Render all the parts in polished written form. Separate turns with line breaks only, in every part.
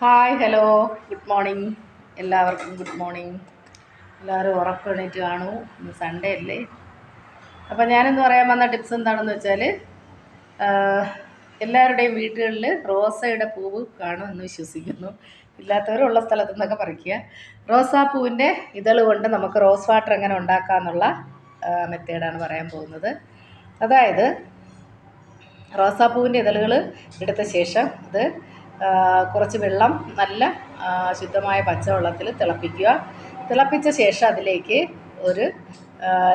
Hi hello good morning. എല്ലാവർക്കും good morning. എല്ലാവരും ഉറക്കം കാണൂ. ഇന്ന് സൺഡേ അല്ലേ. അപ്പോൾ ഞാനിന്ന് പറയാൻ വന്ന ടിപ്സ് എന്താണെന്ന് വെച്ചാൽ, എല്ലാവരുടെയും വീടുകളിൽ റോസയുടെ പൂവ് കാണുമെന്ന് വിശ്വസിക്കുന്നു. ഇല്ലാത്തവരുള്ള സ്ഥലത്തു നിന്നൊക്കെ പറിക്കുക. റോസാപ്പൂവിൻ്റെ ഇതൾ കൊണ്ട് നമുക്ക് റോസ് വാട്ടർ എങ്ങനെ ഉണ്ടാക്കാമെന്നുള്ള മെത്തേഡാണ് പറയാൻ പോകുന്നത്. അതായത് റോസാപ്പൂവിൻ്റെ ഇതളുകൾ എടുത്ത ശേഷം അത് കുറച്ച് വെള്ളം നല്ല ശുദ്ധമായ പച്ചവെള്ളത്തിൽ തിളപ്പിക്കുക. തിളപ്പിച്ച ശേഷം അതിലേക്ക് ഒരു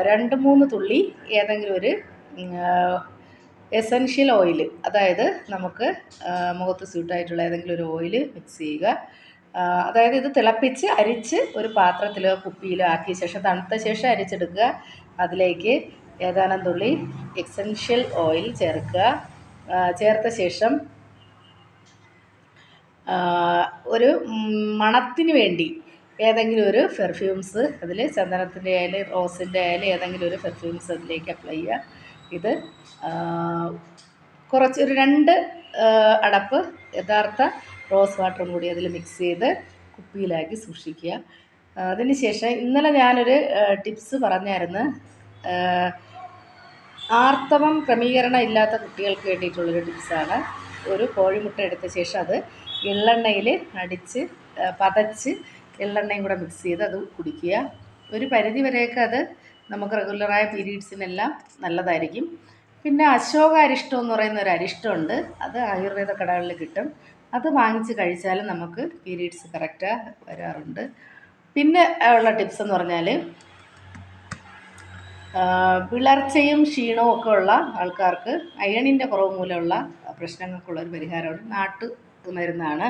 2-3 തുള്ളി ഏതെങ്കിലും ഒരു എസൻഷ്യൽ ഓയിൽ, അതായത് നമുക്ക് മുഖത്ത് സ്യൂട്ടായിട്ടുള്ള ഏതെങ്കിലും ഒരു ഓയിൽ മിക്സ് ചെയ്യുക. അതായത് ഇത് തിളപ്പിച്ച് അരിച്ച് ഒരു പാത്രത്തിലോ കുപ്പിയിലോ ആക്കിയ ശേഷം തണുത്ത ശേഷം അരിച്ചെടുക്കുക. അതിലേക്ക് ഏതാനും തുള്ളി എസൻഷ്യൽ ഓയിൽ ചേർക്കുക. ചേർത്ത ശേഷം ഒരു മണത്തിന് വേണ്ടി ഏതെങ്കിലും ഒരു പെർഫ്യൂംസ്, അതിൽ ചന്ദനത്തിൻ്റെ ആയാലും റോസിൻ്റെ ആയാലും ഏതെങ്കിലും ഒരു പെർഫ്യൂംസ് അതിലേക്ക് അപ്ലൈ ചെയ്യുക. ഇത് ഒരു 2 അടപ്പ് യഥാർത്ഥ റോസ് വാട്ടറും കൂടി അതിൽ മിക്സ് ചെയ്ത് കുപ്പിയിലാക്കി സൂക്ഷിക്കുക. അതിന് ശേഷം ഇന്നലെ ഞാനൊരു ടിപ്സ് പറഞ്ഞായിരുന്നു. ആർത്തവം ക്രമീകരണം ഇല്ലാത്ത കുട്ടികൾക്ക് വേണ്ടിയിട്ടുള്ളൊരു ടിപ്സാണ്. ഒരു കോഴിമുട്ട എടുത്ത ശേഷം അത് എള്ളെണ്ണയിൽ അടിച്ച് പതച്ച് എള്ളെണ്ണയും കൂടെ മിക്സ് ചെയ്ത് അത് കുടിക്കുക. ഒരു പരിധി വരെയൊക്കെ അത് നമുക്ക് റെഗുലറായ പീരീഡ്സിനെല്ലാം നല്ലതായിരിക്കും. പിന്നെ അശോക അരിഷ്ടം എന്ന് പറയുന്ന ഒരു അരിഷ്ടമുണ്ട്. അത് ആയുർവേദ കടകളിൽ കിട്ടും. അത് വാങ്ങിച്ച് കഴിച്ചാലും നമുക്ക് പീരീഡ്സ് കറക്റ്റ് വരാറുണ്ട്. പിന്നെ ഉള്ള ടിപ്സ് എന്ന് പറഞ്ഞാൽ, വിളർച്ചയും ക്ഷീണവും ഒക്കെ ഉള്ള ആൾക്കാർക്ക് അയണിൻ്റെ കുറവ് മൂലമുള്ള പ്രശ്നങ്ങൾക്കുള്ളൊരു പരിഹാരമാണ് നാട്ടു മരുന്നാണ്.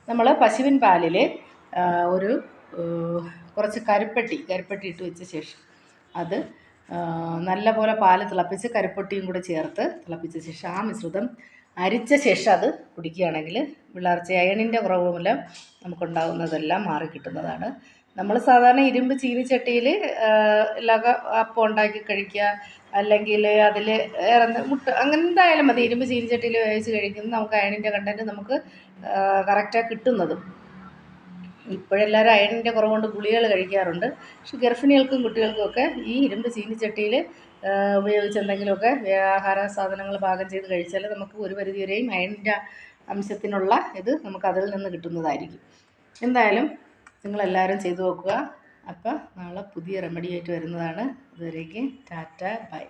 നമ്മൾ പശുവിൻ പാലിൽ ഒരു കുറച്ച് കരിപ്പെട്ടി ഇട്ട് വെച്ച ശേഷം അത് നല്ല പോലെ പാല് തിളപ്പിച്ച് കരിപ്പെട്ടിയും കൂടെ ചേർത്ത് തിളപ്പിച്ച ശേഷം ആ മിശ്രിതം അരിച്ച ശേഷം അത് കുടിക്കുകയാണെങ്കിൽ വിളർച്ച അയണിൻ്റെ കുറവ് മൂലം നമുക്കുണ്ടാകുന്നതെല്ലാം മാറിക്കിട്ടുന്നതാണ്. നമ്മൾ സാധാരണ ഇരുമ്പ് ചീനിച്ചട്ടിയിൽ എല്ലാ അപ്പം ഉണ്ടാക്കി കഴിക്കുക, അല്ലെങ്കിൽ അതിൽ മുട്ട അങ്ങനെ എന്തായാലും മതി. ഇരുമ്പ് ചീനിച്ചട്ടിയിൽ വേവിച്ച് കഴിക്കുന്നത് നമുക്ക് അയണിൻ്റെ കണ്ടൻറ്റ് നമുക്ക് കറക്റ്റായി കിട്ടുന്നതും. ഇപ്പോഴെല്ലാവരും അയണിൻ്റെ കുറവ് കൊണ്ട് ഗുളികകൾ കഴിക്കാറുണ്ട്. പക്ഷെ ഗർഭിണികൾക്കും കുട്ടികൾക്കുമൊക്കെ ഈ ഇരുമ്പ് ചീനിച്ചട്ടിയിൽ ഉപയോഗിച്ച് എന്തെങ്കിലുമൊക്കെ ആഹാര സാധനങ്ങൾ പാകം ചെയ്ത് കഴിച്ചാൽ നമുക്ക് ഒരു പരിധി വരെയും അയണിൻ്റെ അംശത്തിനുള്ള ഇത് നമുക്ക് അതിൽ നിന്ന് കിട്ടുന്നതായിരിക്കും. എന്തായാലും നിങ്ങളെല്ലാവരും ചെയ്തു നോക്കുക. അപ്പോൾ നാളെ പുതിയ റെമഡിയായിട്ട് വരുന്നതാണ്. അതുവരേക്കും ടാറ്റ ബൈ.